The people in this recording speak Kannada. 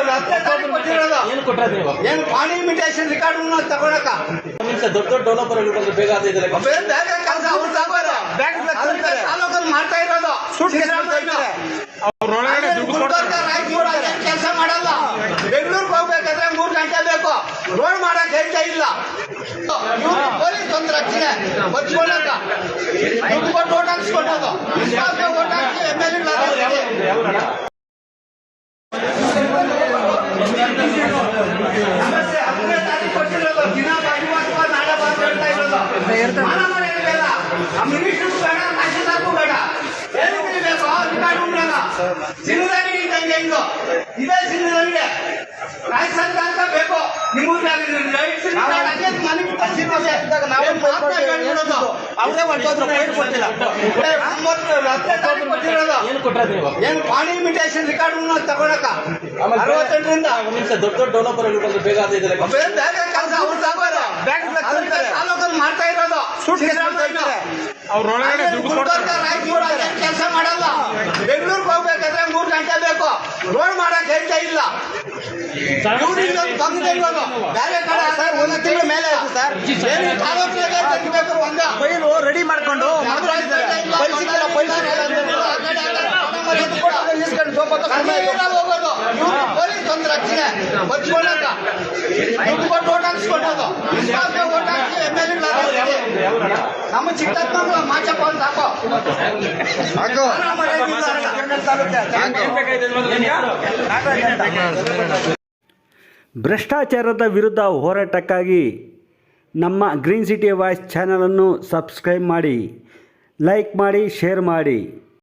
ರಸ್ತೆ ದಾರಿ ಕೊಟ್ಟಿರೋದು ಏನು ಕೊಟ್ರ ನೀವು? ಏನು ಪಾಣಿ ಇಮಿಟೇಷನ್ ರೆಕಾರ್ಡ್ ತಗೊಳಕ ದೊಡ್ಡ ದೊಡ್ಡ ಡೆವಲಪರ್ಗಳು ಬಂದು ಬೇಗ ಆಗಿದ್ದಾರೆ. ಬೇಗ ಕೆಲಸ ಅವ್ರು ತಗೋರು ತಾಲೂಕಲ್ಲಿ ಮಾಡ್ತಾ ಇರೋದು ರಾಯಚೂರು ಕೆಲಸ ಮಾಡಲ್ಲ. ಬೆಂಗಳೂರಿಗೆ ಹೋಗ್ಬೇಕಾದ್ರೆ 3 ಗಂಟೆ ಬೇಕು. ರೋಡ್ ಮಾಡಕ್ ಹೇಳ್ತಾ ಇಲ್ಲ. ಪೊಲೀಸ್ ಒಂದು ರಕ್ಷಣೆ ಬಚ್ಕೊಳಕ ದುಡ್ಡು ಕೊಟ್ಟು ಓಟ್ ಹಾಕ್ಸ್ಕೊಟ್ಟೋದು. ಓಟ್ ಹಾಕಿ ಸಮಸ್ಯೆ 10ನೇ ತಾರೀಕು ಕೊಟ್ಟಿರೋದು. ದಿನ ಅಥವಾ ನಾಳೆ ಬಂದು ಹೇಳ್ತಾ ಇರೋದು. ಮಿನಿಸ್ಟರ್ಗೂ ಬೇಡ, ತಹಶೀಲ್ದಾರ್ಗೂ ಬೇಡ. ಏನು ಬೇಕು ರಿಕಾರ್ಡ್ ಉಂಟಾಗ ಸಿನಿಮಾಗಿ ಇದ್ದಂಗೆ ಹಿಂಗು ಇದೇ ಸಿನಿಮಾಗೆ ರಾಜಸ್ಥಾನ ಅಂತ ಬೇಕು. ನಿಮಗೆ ಏನು ಕೊಟ್ರ ನೀವು? ಏನು ಪಾಣಿ ಇಮಿಟೇಷನ್ ರೆಕಾರ್ಡ್ ತಗೊಳಕ 68ರಿಂದ ದೊಡ್ಡ ದೊಡ್ಡ ಡೆವಲಪರ್ಗಳು ಬಂದು ಬೇಗ ಆಗಿದ್ದಾರೆ. ಬೇಗ ಕೆಲಸ ಅವ್ರು ತಗೋರು ತಾಲೂಕಲ್ಲಿ ಮಾಡ್ತಾ ಇರೋದು. ರಾಯಚೂರು ಕೆಲಸ ಮಾಡಲ್ಲ. ಬೆಂಗಳೂರಿಗೆ ಹೋಗ್ಬೇಕಾದ್ರೆ 3 ಗಂಟೆ ಬೇಕು. ರೋಡ್ ಮಾಡಕ್ ಹೇಳ್ತಾ ಇಲ್ಲ. ಬೇರೆ ಕಡೆ 1 ತಿಂಗಳ ಮೇಲೆ ಆಯ್ತು ಸರ್. ಫೈಲು ರೆಡಿ ಮಾಡ್ಕೊಂಡು ಪೊಲೀಸ್ ಒಂದು ರಕ್ಷಣೆ ಬಚ್ಕೊಳಕ ದುಡ್ಡು ಕೊಟ್ಟು ಓಟ್ ಹಾಕ್ಸ್ಕೊಟ್ಟೋದು. ಓಟ್ ಹಾಕಿ ನಮ್ಮ ಚಿಕ್ಕಪ್ಪನ ಮಾಚಪ್ಪ ಅಂತ ಹಾಕೋ. ಭ್ರಷ್ಟಾಚಾರದ ವಿರುದ್ಧ ಹೋರಾಟಕ್ಕಾಗಿ ನಮ್ಮ ಗ್ರೀನ್ ಸಿಟಿ ವಾಯ್ಸ್ ಚಾನಲನ್ನು ಸಬ್ಸ್ಕ್ರೈಬ್ ಮಾಡಿ, ಲೈಕ್ ಮಾಡಿ, ಶೇರ್ ಮಾಡಿ.